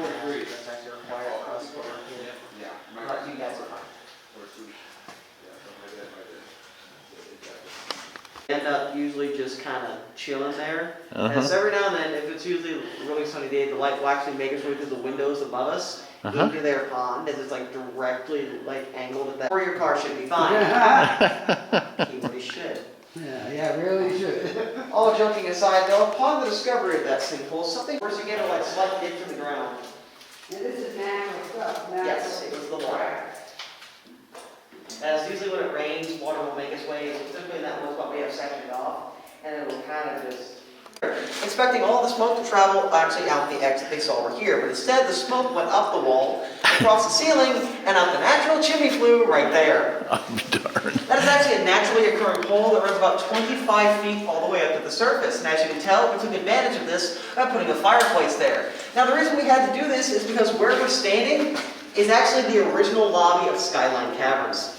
4 degrees, that's actually required for us to work here. Yeah. But you guys are fine. End up usually just kind of chilling there. And so every now and then, if it's usually a really sunny day, the light will actually make its way through the windows above us into their pond, as it's like directly like angled at that. Or your car should be fine. He really should. Yeah, really should. All joking aside, though, upon the discovery of that sinkhole, something worse again, like slight dip to the ground. And this is natural stuff. Natural. Yes, it was the water. As usually when it rains, water will make its way, typically in that one spot we have sectioned off, and it will kind of just... Expecting all the smoke to travel actually out the exit they saw over here, but instead the smoke went up the wall, across the ceiling, and out the natural chimney flue right there. Oh, darn. That is actually a naturally occurring hole that runs about 25 feet all the way up to the surface, and as you can tell, we took advantage of this by putting a fireplace there. Now the reason we had to do this is because where we're standing is actually the original lobby of Skyline Caverns.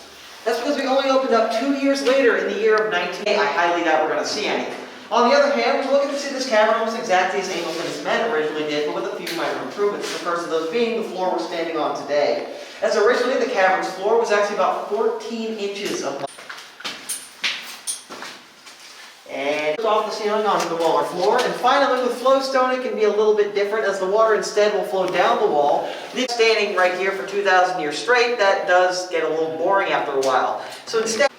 That's because we only opened up 2 years later in the year of 19... I highly doubt we're going to see any. On the other hand, we're looking to see this cavern almost exactly as Amos and his men originally did, but with a few minor improvements. The first of those being the floor we're standing on today. As originally the cavern's floor was actually about 14 inches above. And off the ceiling onto the wall or floor. And finally, with flowstone, it can be a little bit different, as the water instead will flow down the wall. Standing right here for 2,000 years straight, that does get a little boring after a while. So instead,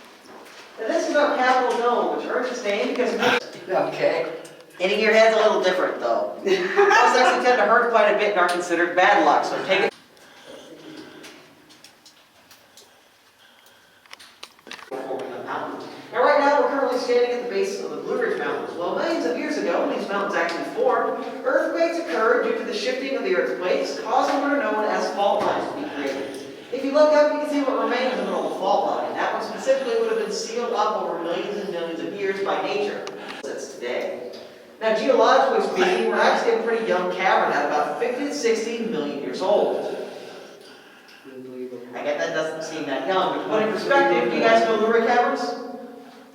now this is our Capitol Dome, which earns its name because Okay. hitting your head's a little different, though. Those actually tend to hurt quite a bit and are considered bad luck, so take it. Now right now we're currently standing at the base of the Blue Ridge Mountains. Well, millions of years ago, when these mountains actually formed, earthquakes occurred due to the shifting of the earth's plates, causing what are known as fault lines to be created. If you look up, you can see what remains of an old fault line. That one specifically would have been sealed up over millions and millions of years by nature. Since today. Now, geologically speaking, we're actually a pretty young cavern at about 50 to 60 million years old. I get that doesn't seem that young, but to put in perspective, do you guys know Blue Ridge Caverns?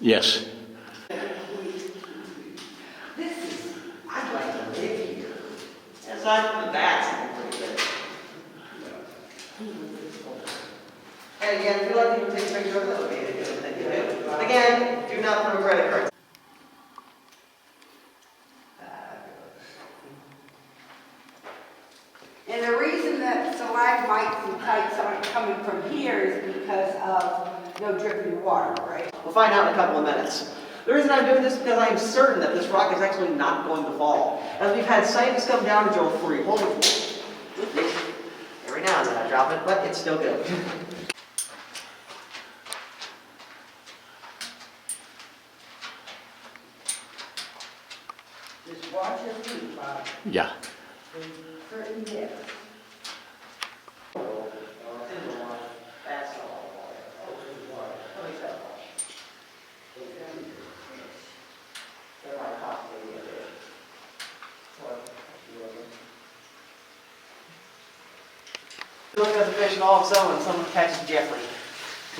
Yes. I'd like to live here. Aside from the bats, I'm pretty good. And again, if you'd like to even take a picture of it, that would be a good thing to do. Again, do not throw credit cards. And the reason that stalagmites and kites aren't coming from here is because of no dripping water, right? We'll find out in a couple of minutes. The reason I'm doing this is because I am certain that this rock is actually not going to fall. As we've had scientists come down and drill 3 holes. Every now and then I drop it, but it's still good. Just watch your feet, Bob. Yeah. Certain depth. Look at the fish and all of a sudden someone catches Jeffrey.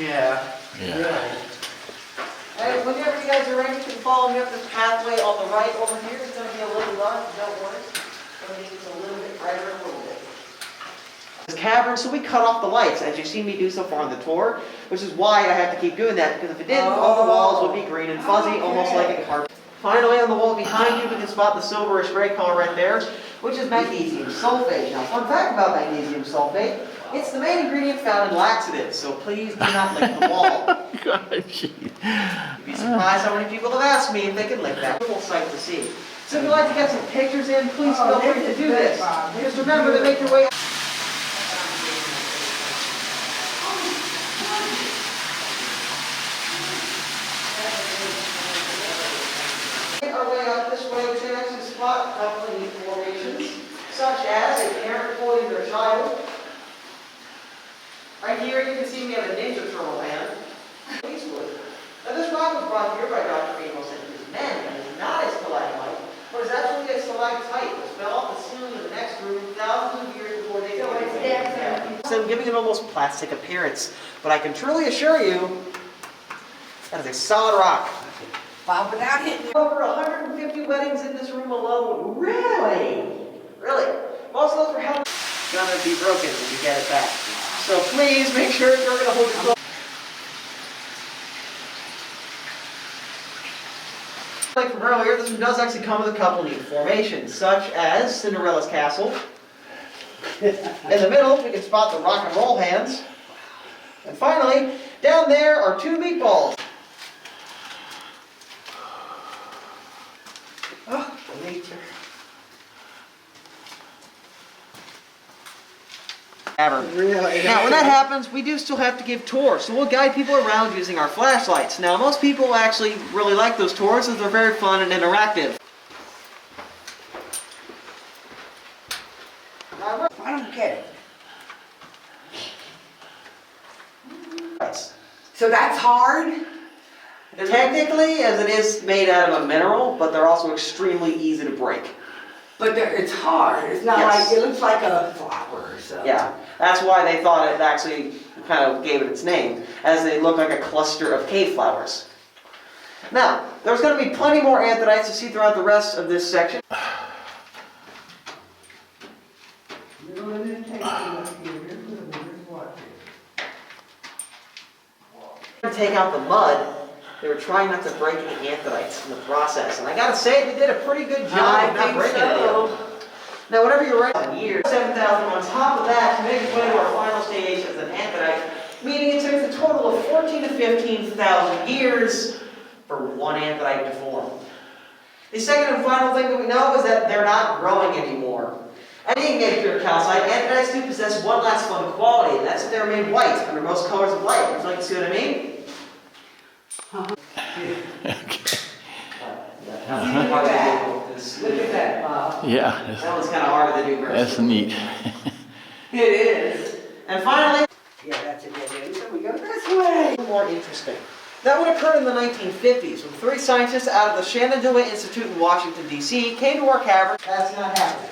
Yeah. Hey, whenever you guys are ready, you can follow me up this pathway on the right over here. It's going to be a little dark, don't worry. It's going to make it a little bit brighter a little bit. This cavern, so we cut off the lights, as you've seen me do so far on the tour, which is why I have to keep doing that, because if it didn't, all the walls would be green and fuzzy, almost like a carpet. Finally, on the wall behind you, we can spot the silverish gray color right there, which is magnesium sulfate. Now, fun fact about magnesium sulfate, it's the main ingredient found in laxatives, so please do not lick the wall. You'd be surprised how many people have asked me if they can lick that. Cool sight to see. So if you'd like to get some pictures in, please feel free to do this. Just remember to make your way. Our way up this way, we can actually spot a couple of neat formations, such as a parent pulling their child. Right here you can see we have a ninja turtle hand. Now this rock was brought here by Dr. Amos and his men, and is not a stalagmite, but is actually a stalactite which fell off the ceiling of the next room thousands of years before they so giving an almost plastic appearance. But I can truly assure you, that is a solid rock. Bob, without hitting Over 150 weddings in this room alone. Really? Really? Most of those were held. gonna be broken when you get it back. So please make sure you're gonna hold your clothes. Like from earlier, this one does actually come with a couple neat formations, such as Cinderella's castle. In the middle, we can spot the rock and roll hands. And finally, down there are two meatballs. Oh, nature. Really? Now, when that happens, we do still have to give tours, so we'll guide people around using our flashlights. Now, most people actually really like those tours as they're very fun and interactive. I don't get it. So that's hard? Technically, as it is made out of a mineral, but they're also extremely easy to break. But it's hard. It's not Yes. like, it looks like a flower or something. Yeah, that's why they thought it actually kind of gave it its name, as they look like a cluster of cave flowers. Now, there's going to be plenty more anthodites to see throughout the rest of this section. To take out the mud, they were trying not to break any anthodites in the process, and I gotta say, they did a pretty good job of not breaking any of them. Now, whenever you're writing years, 7,000 on top of that to make its way to our final stage as an anthodite, meaning it took a total of 14 to 15,000 years for one anthodite to form. The second and final thing that we know is that they're not growing anymore. And being made of pure calcite, anthodites do possess one last fun quality, and that's that they're made white under most colors of light. Would you like to see what I mean? Look at that, Bob. Yeah, That one's kind of harder to do, Chris. that's neat. It is. And finally, Yeah, that's a dead end, so we go this way. a little more interesting. That would occur in the 1950s when three scientists out of the Shenandoah Institute in Washington, D.C. came to our cavern. That's not happening.